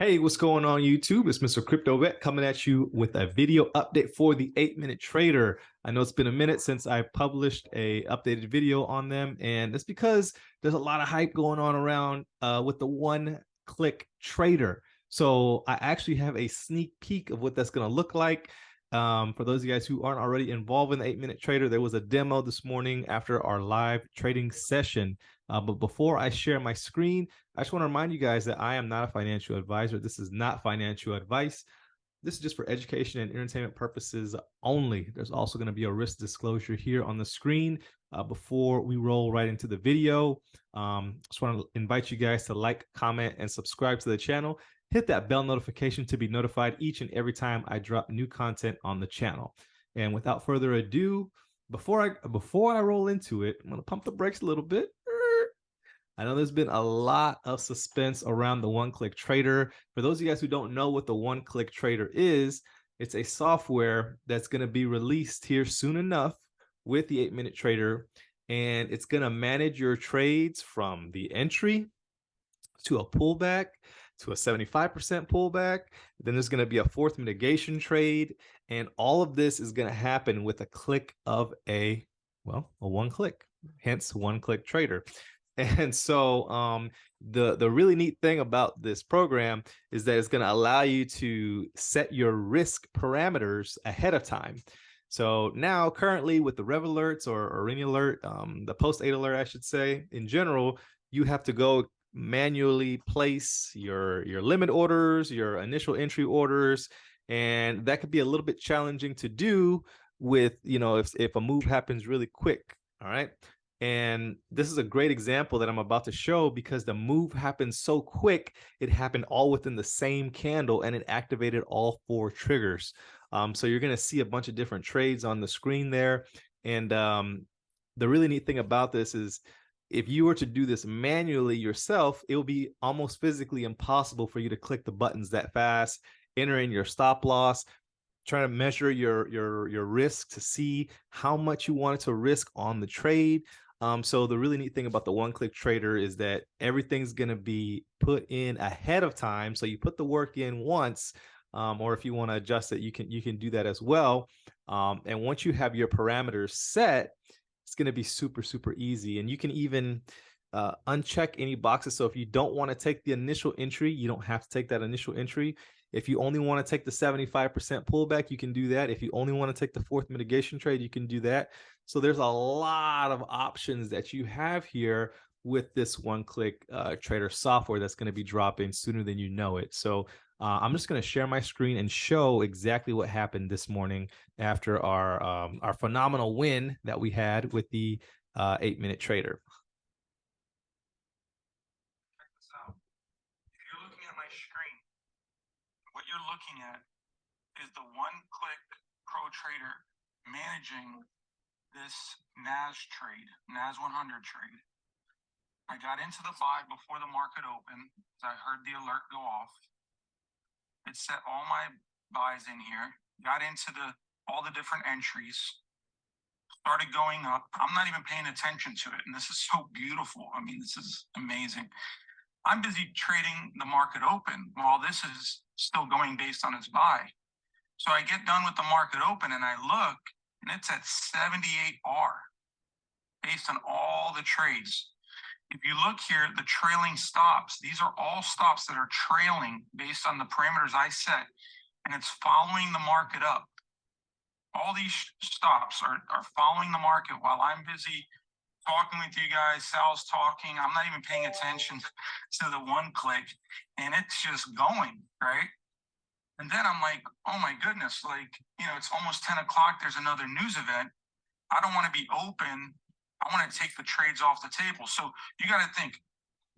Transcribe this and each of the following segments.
Hey, what's going on YouTube? It's Mr. Crypto Vet coming at you with a video update for the 8-minute trader. I know it's been a minute since I published a updated video on them, and it's because there's a lot of hype going on around with the one-click trader. So I actually have a sneak peek of what that's going to look like. For those of you guys who aren't already involved in the 8-minute trader, there was a demo this morning after our live trading session. But before I share my screen, I just want to remind you guys that I am not a financial advisor. This is not financial advice. This is just for education and entertainment purposes only. There's also going to be a risk disclosure here on the screen before we roll right into the video. Just want to invite you guys to like, comment, and subscribe to the channel. Hit that bell notification to be notified each and every time I drop new content on the channel. And without further ado, before I roll into it, I'm going to pump the brakes a little bit. I know there's been a lot of suspense around the one-click trader. For those of you guys who don't know what the one-click trader is, it's a software that's going to be released here soon enough with the 8-minute trader, and it's going to manage your trades from the entry to a pullback to a 75% pullback. Then there's going to be a fourth mitigation trade, and all of this is going to happen with a click of a one click, hence one-click trader. And so the really neat thing about this program is that it's going to allow you to set your risk parameters ahead of time. So now currently with the Rev alerts or any alert, the post 8 alert, I should say, in general, you have to go manually place your limit orders, your initial entry orders, and that could be a little bit challenging to do with, if a move happens really quick. All right. And this is a great example that I'm about to show because the move happened so quick. It happened all within the same candle and it activated all 4 triggers. So you're going to see a bunch of different trades on the screen there. And the really neat thing about this is if you were to do this manually yourself, it will be almost physically impossible for you to click the buttons that fast, enter in your stop loss, trying to measure your risk to see how much you wanted to risk on the trade. So the really neat thing about the one-click trader is that everything's going to be put in ahead of time. So you put the work in once, or if you want to adjust it, you can do that as well. And once you have your parameters set, it's going to be super, super easy. And you can even uncheck any boxes. So if you don't want to take the initial entry, you don't have to take that initial entry. If you only want to take the 75% pullback, you can do that. If you only want to take the fourth mitigation trade, you can do that. So there's a lot of options that you have here with this one-click trader software that's going to be dropping sooner than you know it. So I'm just going to share my screen and show exactly what happened this morning after our phenomenal win that we had with the 8-minute trader. Check this out. If you're looking at my screen, what you're looking at is the one-click pro trader managing this NAS trade, NAS 100 trade. I got into the buy before the market opened as I heard the alert go off. It set all my buys in here, got into all the different entries, started going up. I'm not even paying attention to it, and this is so beautiful. I mean, this is amazing. I'm busy trading the market open while this is still going based on its buy. So I get done with the market open and I look, and it's at 78R based on all the trades. If you look here, the trailing stops, these are all stops that are trailing based on the parameters I set, and it's following the market up. All these stops are following the market while I'm busy talking with you guys. Sal's talking. I'm not even paying attention to the one click, and it's just going, right? And then I'm like, oh my goodness, it's almost 10 o'clock. There's another news event. I don't want to be open. I want to take the trades off the table. So you got to think,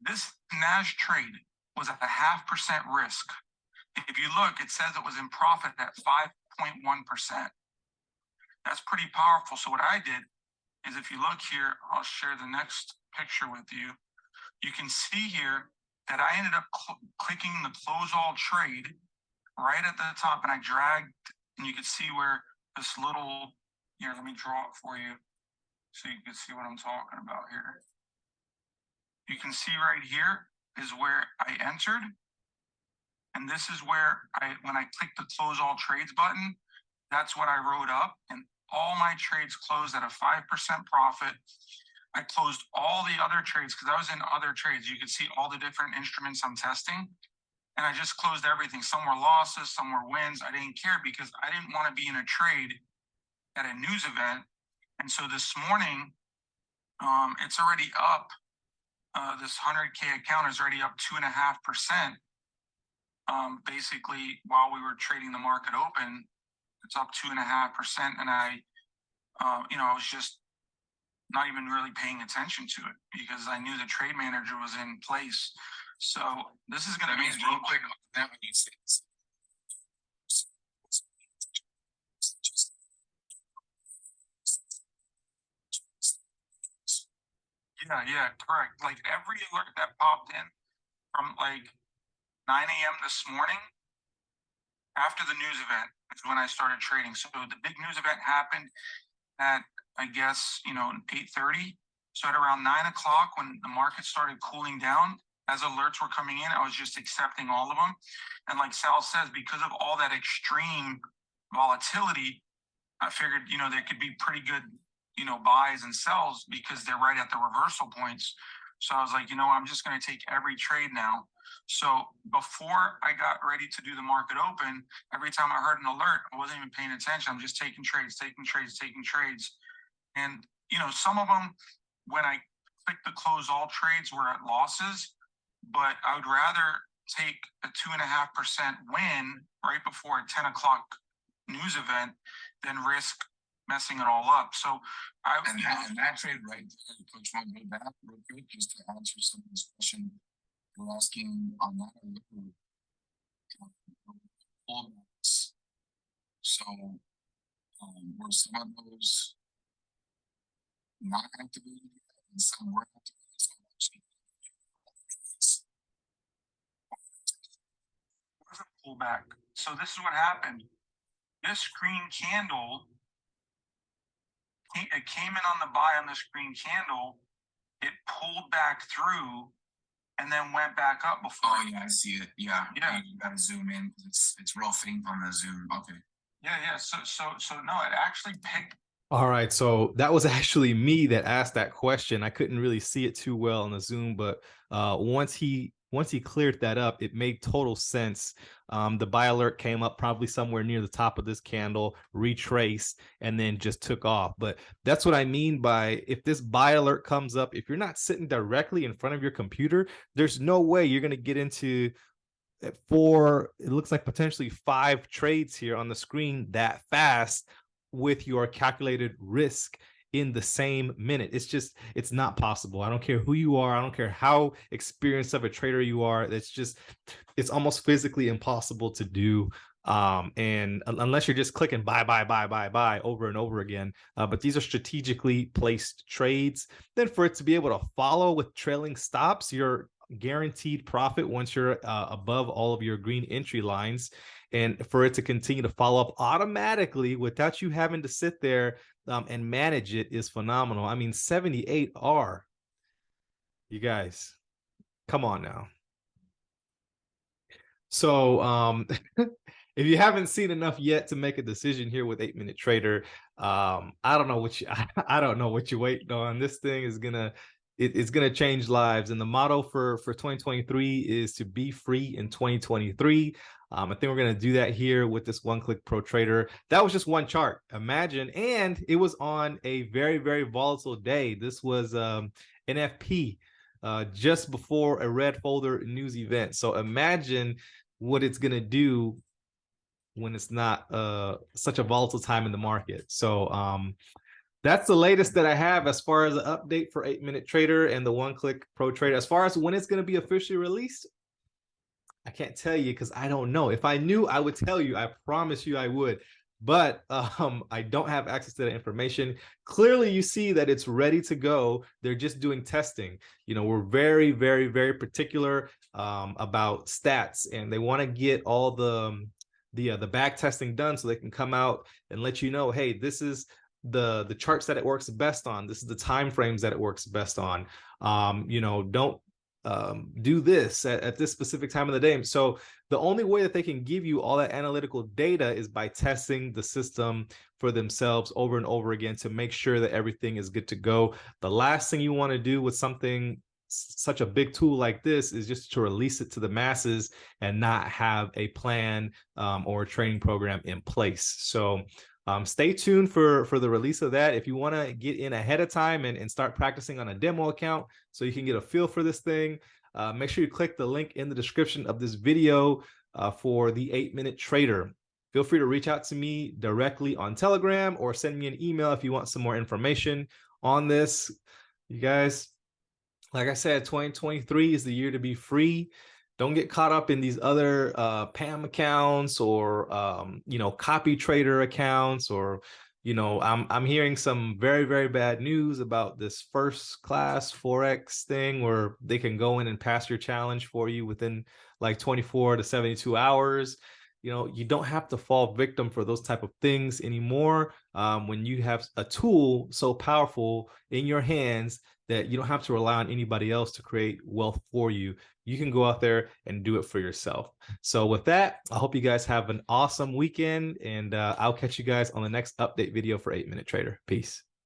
this NAS trade was at a 0.5% risk. If you look, it says it was in profit at 5.1%. That's pretty powerful. So what I did is, if you look here, I'll share the next picture with you. You can see here that I ended up clicking the close all trade right at the top, and I dragged, and you can see where this little, here, let me draw it for you so you can see what I'm talking about here. You can see right here is where I entered, And this is where when I click the close all trades button, that's what I wrote up. And all my trades closed at a 5% profit. I closed all the other trades because I was in other trades. You can see all the different instruments I'm testing. And I just closed everything. Some were losses, some were wins. I didn't care because I didn't want to be in a trade at a news event. And so this morning, it's already up. This 100K account is already up 2.5%. Basically, while we were trading the market open, it's up 2.5%. And I was just not even really paying attention to it because I knew the trade manager was in place. So this is going to be real quick. That when you say this. Yeah, correct. Like every alert that popped in from like 9 a.m. this morning after the news event is when I started trading. So the big news event happened at, I guess, 8:30. So at around 9 o'clock when the market started cooling down, as alerts were coming in, I was just accepting all of them. And like Sal says, because of all that extreme volatility, I figured, there could be pretty good, buys and sells because they're right at the reversal points. So I was like, I'm just going to take every trade now. So before I got ready to do the market open, every time I heard an alert, I wasn't even paying attention. I'm just taking trades. And, some of them, when I clicked the close all trades, were at losses, but I would rather take a 2.5% win right before a 10 o'clock news event than risk messing it all up. So and that trade right there, Coach, want to go back real quick just to answer some of this question you're asking on that pullbacks. So were some of those not activated and some were activated? So where's a pullback? So this is what happened. This green candle, it came in on the buy on this green candle. It pulled back through and then went back up before. Oh yeah, I see it. Yeah. You gotta zoom in. It's real faint on the zoom. Okay. Yeah. So no, it actually picked. All right, so that was actually me that asked that question. I couldn't really see it too well on the Zoom, but once he cleared that up, it made total sense. The buy alert came up probably somewhere near the top of this candle, retraced, and then just took off. But that's what I mean by if this buy alert comes up, if you're not sitting directly in front of your computer, there's no way you're going to get into it looks like potentially 5 trades here on the screen that fast with your calculated risk in the same minute. It's not possible. I don't care who you are. I don't care how experienced of a trader you are. It's almost physically impossible to do. And unless you're just clicking buy over and over again. But these are strategically placed trades. Then for it to be able to follow with trailing stops, you're guaranteed profit once you're above all of your green entry lines, and for it to continue to follow up automatically without you having to sit there and manage it is phenomenal. I mean, 78R, you guys, come on now. So if you haven't seen enough yet to make a decision here with 8-Minute Trader, I don't know what you're waiting on. This thing is it's gonna change lives, and the motto for 2023 is to be free in 2023. I think we're gonna do that here with this one-click pro trader. That was just one chart. Imagine, and it was on a very, very volatile day. This was NFP just before a red folder news event. So imagine what it's gonna do when it's not such a volatile time in the market. So that's the latest that I have as far as an update for 8-Minute Trader and the one-click pro trader. As far as when it's going to be officially released, I can't tell you because I don't know. If I knew, I would tell you. I promise you I would. But I don't have access to that information. Clearly, you see that it's ready to go. They're just doing testing. We're very, very, very particular about stats, and they want to get all the back testing done so they can come out and let you know, hey, this is the charts that it works best on. This is the time frames that it works best on. Don't do this at this specific time of the day. So the only way that they can give you all that analytical data is by testing the system for themselves over and over again to make sure that everything is good to go. The last thing you want to do with something such a big tool like this is just to release it to the masses and not have a plan or a training program in place. So stay tuned for the release of that. If you want to get in ahead of time and start practicing on a demo account so you can get a feel for this thing, make sure you click the link in the description of this video for the 8-Minute Trader. Feel free to reach out to me directly on Telegram or send me an email if you want some more information on this. You guys, like I said, 2023 is the year to be free. Don't get caught up in these other PAM accounts or copy trader accounts, or I'm hearing some very, very bad news about this first class Forex thing where they can go in and pass your challenge for you within like 24 to 72 hours. You don't have to fall victim for those type of things anymore. When you have a tool so powerful in your hands that you don't have to rely on anybody else to create wealth for you. You can go out there and do it for yourself. So with that, I hope you guys have an awesome weekend, and I'll catch you guys on the next update video for 8-Minute Trader. Peace.